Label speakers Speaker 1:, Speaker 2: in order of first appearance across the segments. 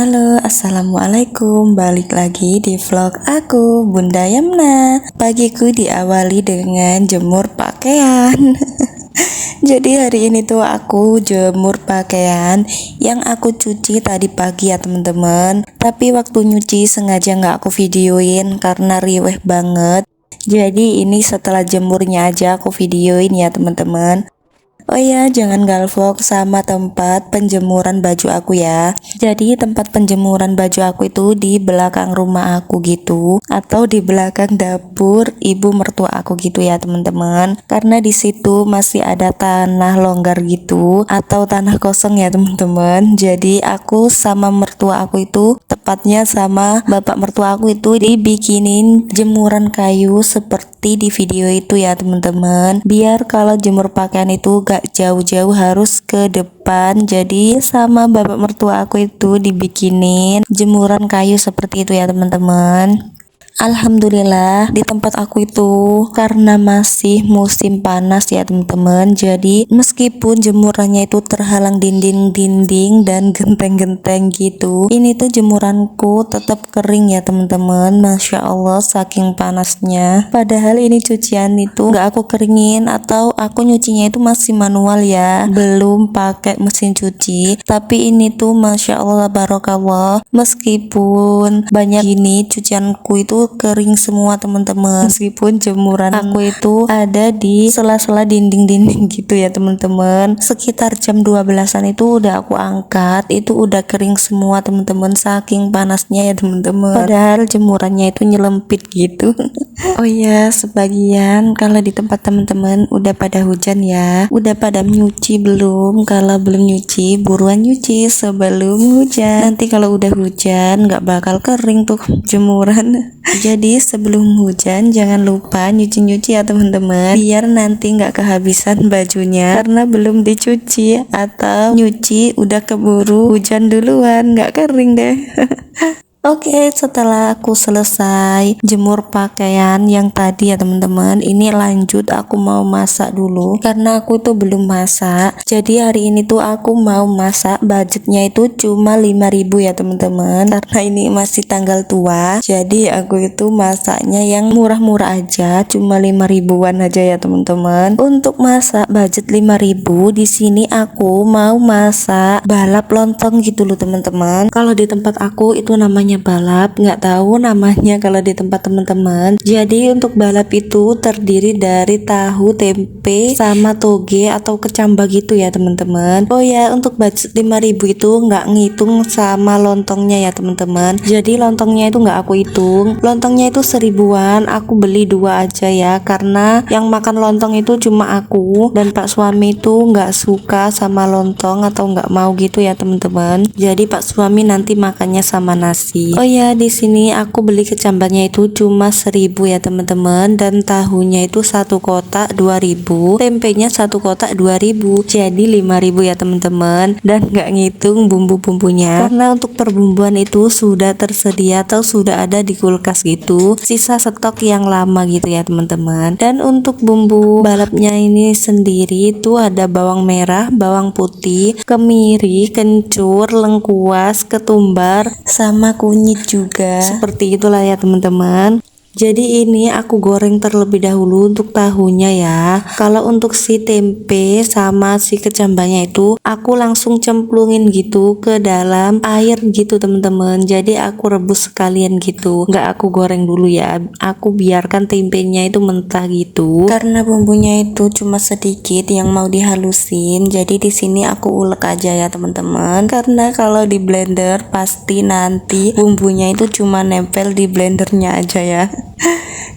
Speaker 1: Halo, assalamualaikum. Balik lagi di vlog aku, Bunda Yamna. Pagiku diawali dengan jemur pakaian. Jadi hari ini tuh aku jemur pakaian yang aku cuci tadi pagi ya teman-teman. Tapi waktu nyuci sengaja nggak aku videoin karena riweh banget. Jadi ini setelah jemurnya aja aku videoin ya teman-teman. Oh ya, jangan galvlog sama tempat penjemuran baju aku ya. Jadi tempat penjemuran baju aku itu di belakang rumah aku gitu, atau di belakang dapur ibu mertua aku gitu ya teman-teman. Karena di situ masih ada tanah longgar gitu, atau tanah kosong ya teman-teman. Jadi aku sama mertua aku itu, tepatnya sama bapak mertua aku itu dibikinin jemuran kayu seperti di video itu ya teman-teman. Biar kalau jemur pakaian itu gak jauh-jauh harus ke depan. Jadi sama bapak mertua aku itu dibikinin jemuran kayu seperti itu ya teman-teman. Alhamdulillah di tempat aku itu karena masih musim panas ya teman-teman, jadi meskipun jemurannya itu terhalang dinding-dinding dan genteng-genteng gitu, ini tuh jemuranku tetap kering ya teman-teman. Masya Allah saking panasnya. Padahal ini cucian itu nggak aku keringin, atau aku nyucinya itu masih manual ya, belum pakai mesin cuci. Tapi ini tuh Masya Allah barokallah, meskipun banyak gini cucianku itu kering semua teman-teman, meskipun jemuran aku itu ada di sela-sela dinding-dinding gitu ya teman-teman. Sekitar jam 12-an itu udah aku angkat, itu udah kering semua teman-teman, saking panasnya ya teman-teman. Padahal jemurannya itu nyelempit gitu. Oh ya, sebagian kalau di tempat teman-teman udah pada hujan ya, udah pada nyuci belum? Kalau belum nyuci, buruan nyuci sebelum hujan. Nanti kalau udah hujan nggak bakal kering tuh jemuran. Jadi sebelum hujan jangan lupa nyuci-nyuci ya teman-teman, biar nanti nggak kehabisan bajunya karena belum dicuci, atau nyuci udah keburu hujan duluan nggak kering deh. Oke, setelah aku selesai jemur pakaian yang tadi ya teman-teman, ini lanjut aku mau masak dulu karena aku tuh belum masak. Jadi hari ini tuh aku mau masak, budgetnya itu cuma 5.000 ya teman-teman, karena ini masih tanggal tua. Jadi aku itu masaknya yang murah-murah aja, cuma 5.000-an aja ya teman-teman. Untuk masak budget 5.000, di sini aku mau masak balap lontong gitu loh teman-teman. Kalau di tempat aku itu namanya balap, nggak tahu namanya kalau di tempat teman-teman. Jadi untuk balap itu terdiri dari tahu, tempe, sama toge atau kecamba gitu ya teman-teman. Oh ya, untuk budget 5.000 itu nggak ngitung sama lontongnya ya teman-teman. Jadi lontongnya itu nggak aku hitung, lontongnya itu 1.000-an. Aku beli 2 aja ya, karena yang makan lontong itu cuma aku dan pak suami itu nggak suka sama lontong atau nggak mau gitu ya teman-teman. Jadi pak suami nanti makannya sama nasi. Oh ya, di sini aku beli kecambahnya itu cuma 1.000 ya teman-teman, dan tahunya itu 1 kotak 2.000, tempenya 1 kotak 2.000, jadi 5.000 ya teman-teman. Dan nggak ngitung bumbu-bumbunya karena untuk perbumbuan itu sudah tersedia atau sudah ada di kulkas gitu, sisa stok yang lama gitu ya teman-teman. Dan untuk bumbu balapnya ini sendiri itu ada bawang merah, bawang putih, kemiri, kencur, lengkuas, ketumbar, sama kunyit juga. Seperti itulah ya teman-teman. Jadi ini aku goreng terlebih dahulu untuk tahunya ya. Kalau untuk si tempe sama si kecambahnya itu aku langsung cemplungin gitu ke dalam air gitu teman-teman. Jadi aku rebus sekalian gitu, nggak aku goreng dulu ya. Aku biarkan tempenya itu mentah gitu. Karena bumbunya itu cuma sedikit yang mau dihalusin, jadi di sini aku ulek aja ya teman-teman. Karena kalau di blender pasti nanti bumbunya itu cuma nempel di blendernya aja ya.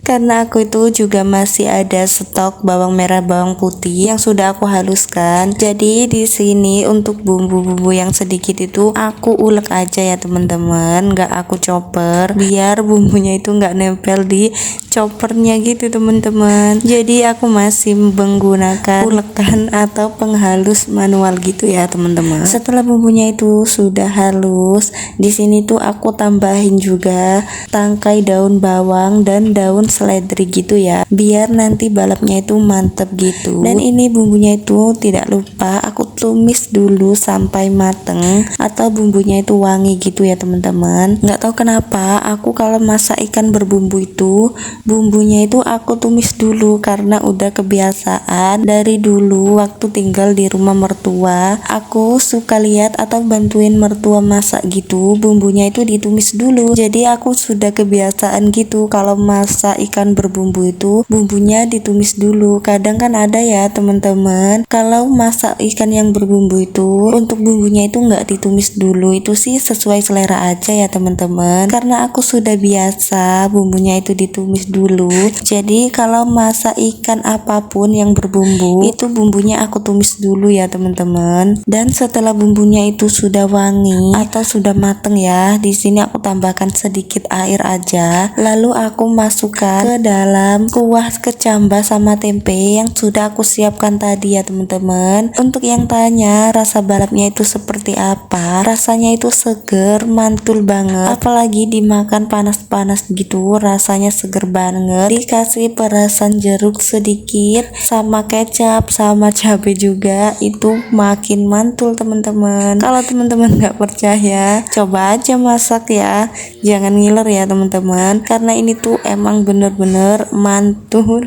Speaker 1: Karena aku itu juga masih ada stok bawang merah, bawang putih yang sudah aku haluskan. Jadi di sini untuk bumbu-bumbu yang sedikit itu aku ulek aja ya teman-teman, nggak aku chopper, biar bumbunya itu nggak nempel di choppernya gitu teman-teman. Jadi aku masih menggunakan ulekan atau penghalus manual gitu ya teman-teman. Setelah bumbunya itu sudah halus, di sini tuh aku tambahin juga tangkai daun bawang dan daun seledri gitu ya, biar nanti balapnya itu mantep gitu. Dan ini bumbunya itu tidak lupa aku tumis dulu sampai mateng atau bumbunya itu wangi gitu ya teman-teman. Nggak tahu kenapa aku kalau masak ikan berbumbu itu bumbunya itu aku tumis dulu, karena udah kebiasaan dari dulu waktu tinggal di rumah mertua. Aku suka lihat atau bantuin mertua masak gitu, bumbunya itu ditumis dulu. Jadi aku sudah kebiasaan gitu kalau masak ikan berbumbu itu bumbunya ditumis dulu. Kadang kan ada ya teman-teman, kalau masak ikan yang berbumbu itu untuk bumbunya itu nggak ditumis dulu. Itu sih sesuai selera aja ya teman-teman, karena aku sudah biasa bumbunya itu ditumis dulu. Jadi kalau masak ikan apapun yang berbumbu itu bumbunya aku tumis dulu ya teman-teman. Dan setelah bumbunya itu sudah wangi atau sudah mateng ya, di sini aku tambahkan sedikit air aja, lalu aku masukkan ke dalam kuah kecambah sama tempe yang sudah aku siapkan tadi ya teman-teman. Untuk yang tanya rasa balapnya itu seperti apa, rasanya itu seger, mantul banget, apalagi dimakan panas-panas gitu, rasanya seger banget. Dikasih perasan jeruk sedikit sama kecap sama cabai juga, itu makin mantul teman-teman. Kalau teman-teman nggak percaya, coba aja masak ya, jangan ngiler ya teman-teman, karena ini tuh emang bener-bener mantul.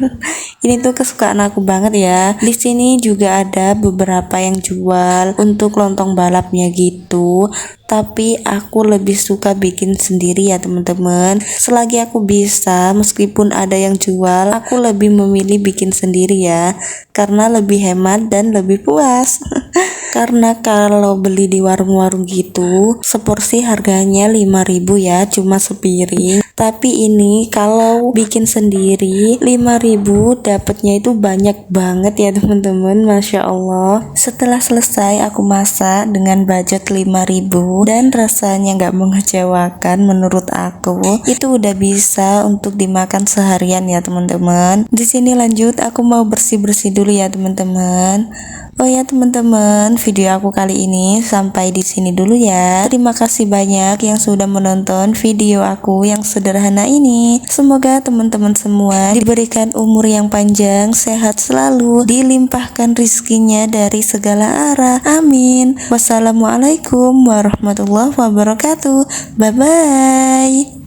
Speaker 1: Ini tuh kesukaan aku banget ya. Di sini juga ada beberapa yang jual untuk lontong balapnya gitu, tapi aku lebih suka bikin sendiri ya teman-teman. Selagi aku bisa, meskipun ada yang jual, aku lebih memilih bikin sendiri ya, karena lebih hemat dan lebih puas. Karena kalau beli di warung-warung gitu, seporsi harganya 5.000 ya, cuma sepiring. Tapi ini kalau bikin sendiri 5.000 dapatnya itu banyak banget ya teman-teman, Masya Allah. Setelah selesai aku masak dengan budget 5.000 dan rasanya nggak mengecewakan menurut aku, itu udah bisa untuk dimakan seharian ya teman-teman. Di sini lanjut aku mau bersih-bersih dulu ya teman-teman. Oh ya teman-teman, video aku kali ini sampai di sini dulu ya. Terima kasih banyak yang sudah menonton video aku yang sederhana ini. Semoga teman-teman semua diberikan umur yang panjang, sehat selalu, dilimpahkan rizkinya dari segala arah. Amin. Wassalamualaikum warahmatullahi wabarakatuh. Bye bye.